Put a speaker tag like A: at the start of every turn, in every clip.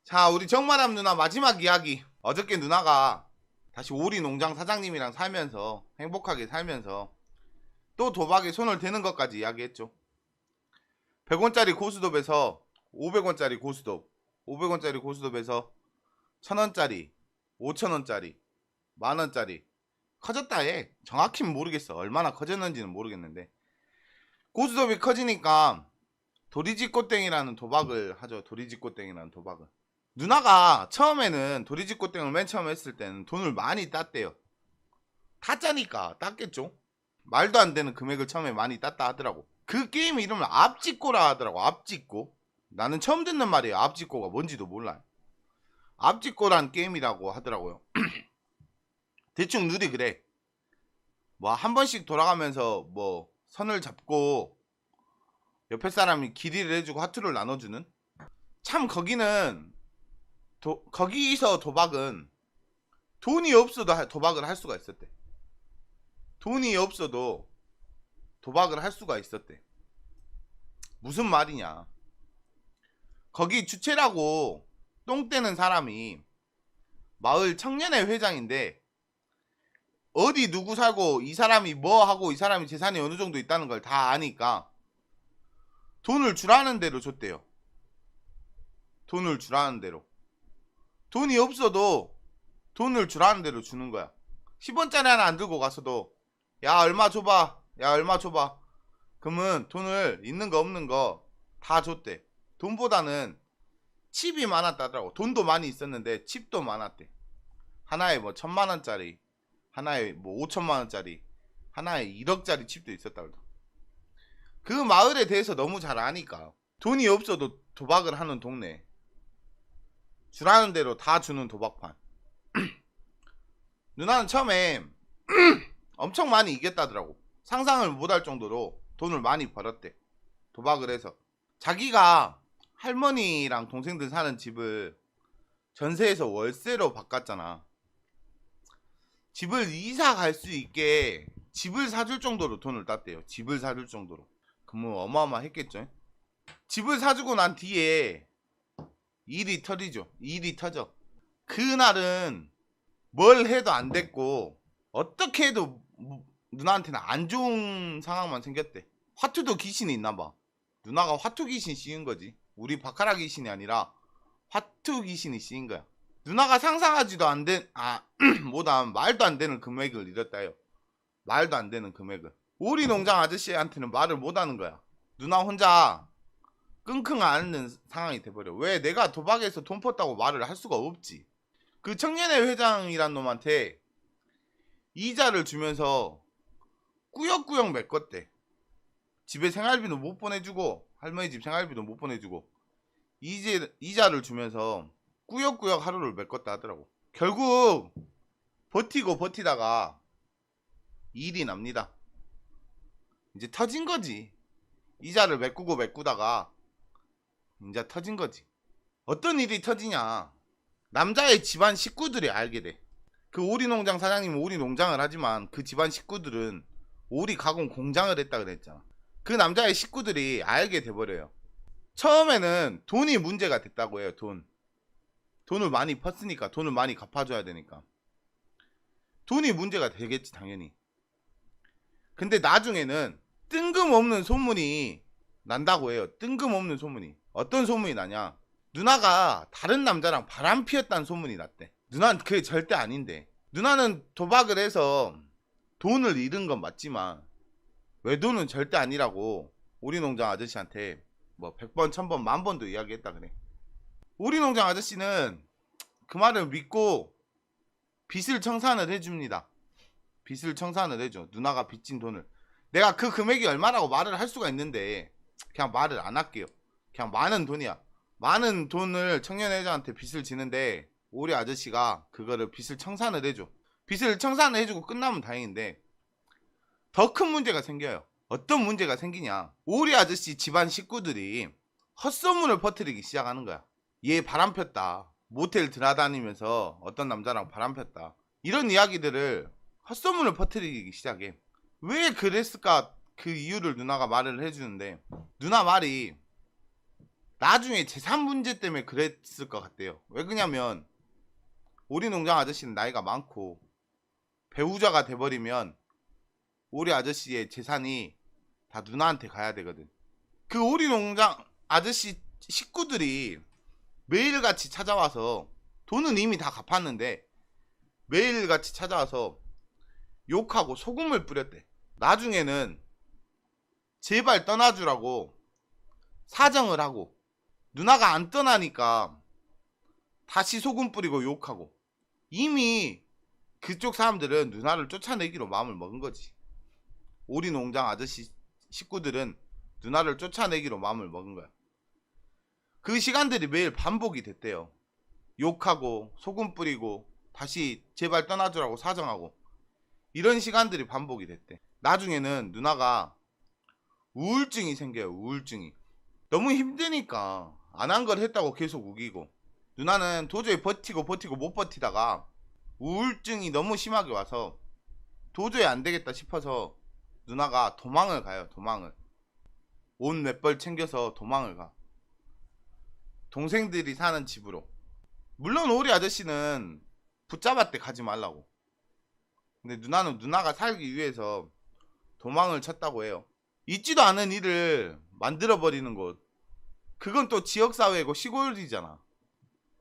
A: 자, 우리 정마담 누나 마지막 이야기. 어저께 누나가 다시 오리 농장 사장님이랑 살면서 행복하게 살면서 또 도박에 손을 대는 것까지 이야기했죠. 100원짜리 고스톱에서 500원짜리 고스톱, 500원짜리 고스톱에서 1000원짜리, 5000원짜리, 만원짜리 커졌다 해. 정확히는 모르겠어. 얼마나 커졌는지는 모르겠는데 고스톱이 커지니까 도리지꽃땡이라는 도박을 하죠. 도리지꽃땡이라는 도박을. 누나가 처음에는 도리지꽃땡을 맨 처음 했을 때는 돈을 많이 땄대요. 타짜니까 땄겠죠. 말도 안 되는 금액을 처음에 많이 땄다 하더라고. 그 게임 이름을 앞짓고라 하더라고. 앞짓고. 나는 처음 듣는 말이에요. 앞짓고가 뭔지도 몰라요. 앞짓고란 게임이라고 하더라고요. 대충 룰이 그래. 뭐 한 번씩 돌아가면서 뭐 선을 잡고 옆에 사람이 길이를 해주고 하투를 나눠주는. 참 거기는 거기서 도박은 돈이 없어도 도박을 할 수가 있었대. 돈이 없어도 도박을 할 수가 있었대. 무슨 말이냐. 거기 주체라고 똥 떼는 사람이 마을 청년회 회장인데 어디 누구 살고 이 사람이 뭐 하고 이 사람이 재산이 어느 정도 있다는 걸 다 아니까 돈을 주라는 대로 줬대요. 돈을 주라는 대로. 돈이 없어도 돈을 주라는 대로 주는 거야. 10원짜리 하나 안 들고 가서도 야 얼마 줘봐, 야 얼마 줘봐. 그러면 돈을 있는 거 없는 거 다 줬대. 돈보다는 칩이 많았다더라고. 돈도 많이 있었는데 칩도 많았대. 하나에 뭐 1000만원짜리, 하나에 뭐 5천만원짜리, 하나에 1억짜리 칩도 있었다고. 그 마을에 대해서 너무 잘 아니까 돈이 없어도 도박을 하는 동네. 주라는 대로 다 주는 도박판. 누나는 처음에 엄청 많이 이겼다더라고. 상상을 못할 정도로 돈을 많이 벌었대. 도박을 해서. 자기가 할머니랑 동생들 사는 집을 전세에서 월세로 바꿨잖아. 집을 이사 갈 수 있게 집을 사줄 정도로 돈을 땄대요. 집을 사줄 정도로. 그럼 어마어마했겠죠. 집을 사주고 난 뒤에 일이 터지죠. 일이 터져. 그날은 뭘 해도 안 됐고 어떻게 해도 누나한테는 안 좋은 상황만 생겼대. 화투도 귀신이 있나봐. 누나가 화투 귀신 씌운 거지. 우리 바카라 귀신이 아니라 화투 귀신이 씌인 거야. 누나가 상상하지도 안 된, 뭐다 말도 안 되는 금액을 잃었다요. 말도 안 되는 금액을. 오리 농장 아저씨한테는 말을 못 하는 거야. 누나 혼자 끙끙 앓는 상황이 돼버려. 왜? 내가 도박에서 돈 펐다고 말을 할 수가 없지. 그 청년회 회장이란 놈한테 이자를 주면서 꾸역꾸역 메꿨대. 집에 생활비도 못 보내주고 할머니 집 생활비도 못 보내주고 이자를 주면서 꾸역꾸역 하루를 메꿨다 하더라고. 결국 버티고 버티다가 일이 납니다. 이제 터진 거지. 이자를 메꾸다가 이제 터진 거지. 어떤 일이 터지냐. 남자의 집안 식구들이 알게 돼. 그 오리농장 사장님은 오리농장을 하지만 그 집안 식구들은 오리 가공 공장을 했다 그랬잖아. 그 남자의 식구들이 알게 돼버려요. 처음에는 돈이 문제가 됐다고 해요. 돈을 많이 펐으니까 돈을 많이 갚아줘야 되니까 돈이 문제가 되겠지 당연히. 근데 나중에는 뜬금없는 소문이 난다고 해요. 뜬금없는 소문이. 어떤 소문이 나냐. 누나가 다른 남자랑 바람 피웠다는 소문이 났대. 누나는 그게 절대 아닌데. 누나는 도박을 해서 돈을 잃은 건 맞지만 외도는 절대 아니라고 오리농장 아저씨한테 뭐 100번 1000번 만번도 이야기했다 그래. 오리농장 아저씨는 그 말을 믿고 빚을 청산을 해줍니다. 빚을 청산을 해줘. 누나가 빚진 돈을. 내가 그 금액이 얼마라고 말을 할 수가 있는데 그냥 말을 안 할게요. 그냥 많은 돈이야. 많은 돈을 청년회장한테 빚을 지는데 오리 아저씨가 그거를 빚을 청산을 해줘. 빚을 청산을 해주고 끝나면 다행인데 더 큰 문제가 생겨요. 어떤 문제가 생기냐. 오리 아저씨 집안 식구들이 헛소문을 퍼뜨리기 시작하는 거야. 얘 바람 폈다. 모텔 들어다니면서 어떤 남자랑 바람 폈다. 이런 이야기들을 헛소문을 퍼뜨리기 시작해. 왜 그랬을까 그 이유를 누나가 말을 해주는데 누나 말이 나중에 재산 문제 때문에 그랬을 것 같대요. 왜 그러냐면 오리 농장 아저씨는 나이가 많고 배우자가 돼버리면 오리 아저씨의 재산이 다 누나한테 가야 되거든. 그 오리 농장 아저씨 식구들이 매일같이 찾아와서 돈은 이미 다 갚았는데 매일같이 찾아와서 욕하고 소금을 뿌렸대. 나중에는 제발 떠나주라고 사정을 하고 누나가 안 떠나니까 다시 소금 뿌리고 욕하고 이미 그쪽 사람들은 누나를 쫓아내기로 마음을 먹은 거지. 오리 농장 아저씨 식구들은 누나를 쫓아내기로 마음을 먹은 거야. 그 시간들이 매일 반복이 됐대요. 욕하고 소금 뿌리고 다시 제발 떠나주라고 사정하고 이런 시간들이 반복이 됐대. 나중에는 누나가 우울증이 생겨요. 우울증이. 너무 힘드니까 안 한 걸 했다고 계속 우기고 누나는 도저히 버티고 못 버티다가 우울증이 너무 심하게 와서 도저히 안 되겠다 싶어서 누나가 도망을 가요. 도망을. 옷 몇 벌 챙겨서 도망을 가. 동생들이 사는 집으로. 물론 오리 아저씨는 붙잡았대. 가지 말라고. 근데 누나는 누나가 살기 위해서 도망을 쳤다고 해요. 있지도 않은 일을 만들어버리는 곳. 그건 또 지역사회고 시골이잖아.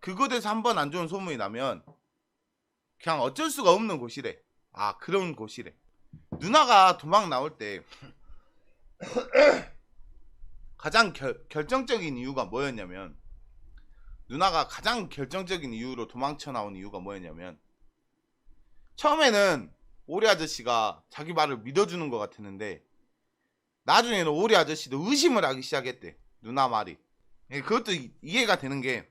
A: 그곳에서 한번 안 좋은 소문이 나면 그냥 어쩔 수가 없는 곳이래. 아, 그런 곳이래. 누나가 도망 나올 때 가장 결정적인 이유가 뭐였냐면 누나가 가장 결정적인 이유로 도망쳐 나온 이유가 뭐였냐면 처음에는 오리 아저씨가 자기 말을 믿어주는 것 같았는데 나중에는 오리 아저씨도 의심을 하기 시작했대. 누나 말이. 그것도 이해가 되는 게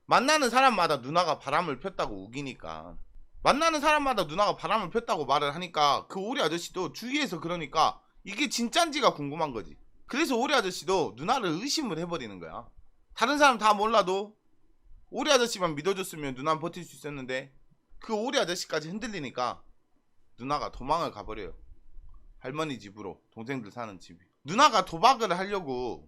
A: 만나는 사람마다 누나가 바람을 폈다고 우기니까 만나는 사람마다 누나가 바람을 폈다고 말을 하니까 그 오리 아저씨도 주위에서 그러니까 이게 진짠지가 궁금한 거지. 그래서 오리 아저씨도 누나를 의심을 해버리는 거야. 다른 사람 다 몰라도 오리 아저씨만 믿어줬으면 누나는 버틸 수 있었는데 그 오리 아저씨까지 흔들리니까 누나가 도망을 가버려요. 할머니 집으로. 동생들 사는 집이. 누나가 도박을 하려고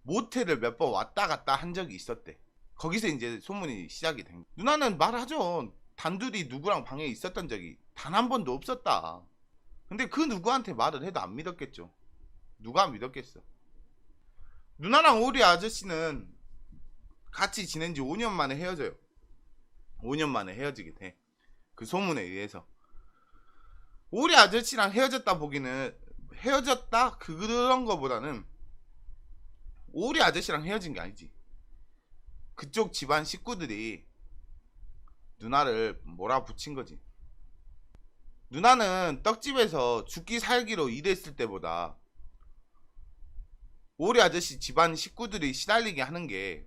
A: 모텔을 몇 번 왔다 갔다 한 적이 있었대. 거기서 이제 소문이 시작이 된 거야. 누나는 말하죠. 단둘이 누구랑 방에 있었던 적이 단 한 번도 없었다. 근데 그 누구한테 말을 해도 안 믿었겠죠. 누가 믿었겠어. 누나랑 오리 아저씨는 같이 지낸 지 5년 만에 헤어져요. 5년 만에 헤어지게 돼. 그 소문에 의해서. 오리 아저씨랑 헤어졌다 보기는 헤어졌다 그런 거보다는 오리 아저씨랑 헤어진 게 아니지. 그쪽 집안 식구들이 누나를 몰아붙인 거지. 누나는 떡집에서 죽기 살기로 일했을 때보다 오리 아저씨 집안 식구들이 시달리게 하는 게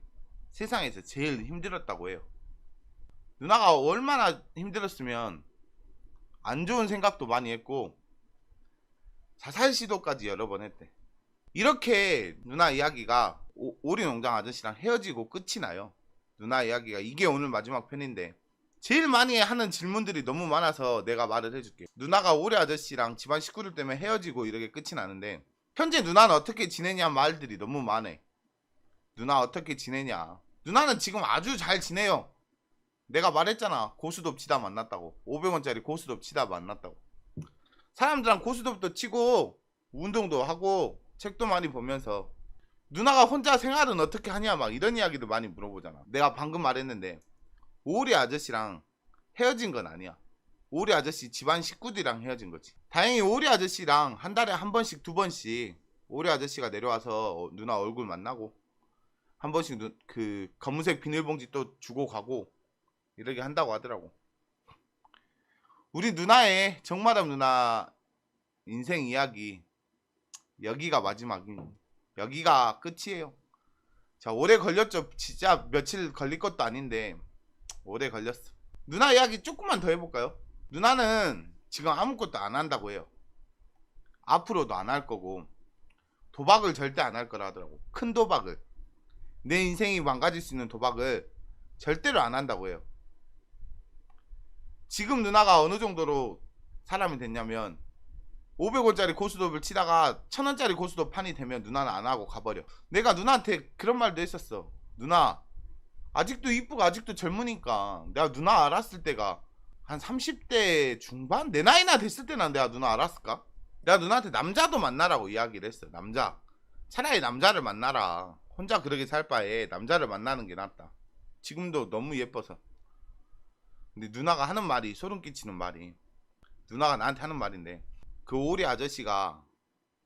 A: 세상에서 제일 힘들었다고 해요. 누나가 얼마나 힘들었으면 안 좋은 생각도 많이 했고 자살 시도까지 여러 번 했대. 이렇게 누나 이야기가 오리 농장 아저씨랑 헤어지고 끝이 나요. 누나 이야기가 이게 오늘 마지막 편인데 제일 많이 하는 질문들이 너무 많아서 내가 말을 해줄게. 누나가 오리 아저씨랑 집안 식구들 때문에 헤어지고 이렇게 끝이 나는데 현재 누나는 어떻게 지내냐 말들이 너무 많아. 누나 어떻게 지내냐. 누나는 지금 아주 잘 지내요. 내가 말했잖아. 고스톱 치다 만났다고. 500원짜리 고스톱 치다 만났다고. 사람들랑 고스톱도 치고 운동도 하고 책도 많이 보면서 누나가 혼자 생활은 어떻게 하냐 막 이런 이야기도 많이 물어보잖아. 내가 방금 말했는데 오리 아저씨랑 헤어진 건 아니야. 오리 아저씨 집안 식구들이랑 헤어진 거지. 다행히 오리 아저씨랑 한 달에 한 번씩 두 번씩 오리 아저씨가 내려와서 누나 얼굴 만나고 한 번씩 그 검은색 비닐봉지 또 주고 가고 이렇게 한다고 하더라고. 우리 누나의 정마담 누나 인생 이야기 여기가 마지막인 여기가 끝이에요. 자, 오래 걸렸죠. 진짜 며칠 걸릴 것도 아닌데 오래 걸렸어. 누나 이야기 조금만 더 해볼까요? 누나는 지금 아무것도 안 한다고 해요. 앞으로도 안 할 거고 도박을 절대 안 할 거라 하더라고. 큰 도박을, 내 인생이 망가질 수 있는 도박을 절대로 안 한다고 해요. 지금 누나가 어느 정도로 사람이 됐냐면 500원짜리 고스톱을 치다가 1000원짜리 고스톱 판이 되면 누나는 안 하고 가버려. 내가 누나한테 그런 말도 했었어. 누나 아직도 이쁘고 아직도 젊으니까. 내가 누나 알았을 때가 한 30대 중반? 내 나이나 됐을 때는 내가 누나 알았을까? 내가 누나한테 남자도 만나라고 이야기를 했어. 남자. 차라리 남자를 만나라. 혼자 그렇게 살 바에 남자를 만나는 게 낫다. 지금도 너무 예뻐서. 근데 누나가 하는 말이 소름 끼치는 말이, 누나가 나한테 하는 말인데, 그 오리 아저씨가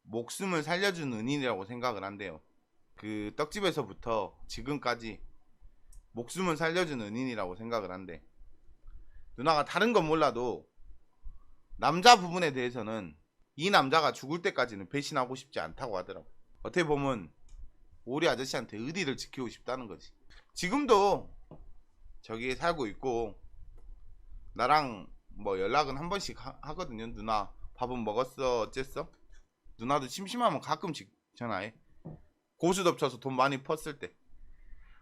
A: 목숨을 살려준 은인이라고 생각을 한대요. 그 떡집에서부터 지금까지 목숨을 살려준 은인이라고 생각을 한대. 누나가 다른 건 몰라도 남자 부분에 대해서는 이 남자가 죽을 때까지는 배신하고 싶지 않다고 하더라고. 어떻게 보면 오리 아저씨한테 의리를 지키고 싶다는 거지. 지금도 저기에 살고 있고 나랑 뭐 연락은 한 번씩 하거든요. 누나 밥은 먹었어? 어쨌어? 누나도 심심하면 가끔씩 전화해. 고스톱 쳐서 돈 많이 펐을 때,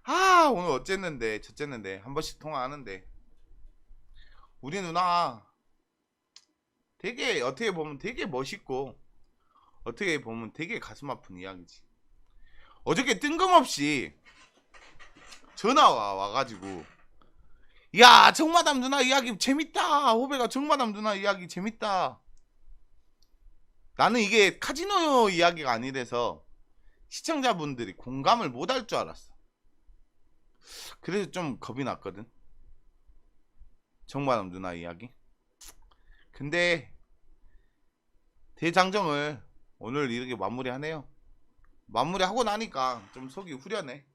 A: 아 오늘 어쨌는데 저쨌는데 한 번씩 통화하는데, 우리 누나 되게 어떻게 보면 되게 멋있고 어떻게 보면 되게 가슴 아픈 이야기지. 어저께 뜬금없이 전화가 와가지고, 야 정마담 누나 이야기 재밌다, 후배가 정마담 누나 이야기 재밌다. 나는 이게 카지노 이야기가 아니라서 시청자분들이 공감을 못할 줄 알았어. 그래서 좀 겁이 났거든, 정마담 누나 이야기. 근데 대장정을 오늘 이렇게 마무리하네요. 마무리하고 나니까 좀 속이 후련해.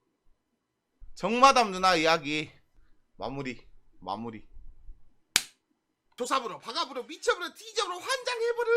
A: 정마담 누나 이야기 마무리. 조사부로 박아부로 미쳐부로 뒤져부로 환장해부로.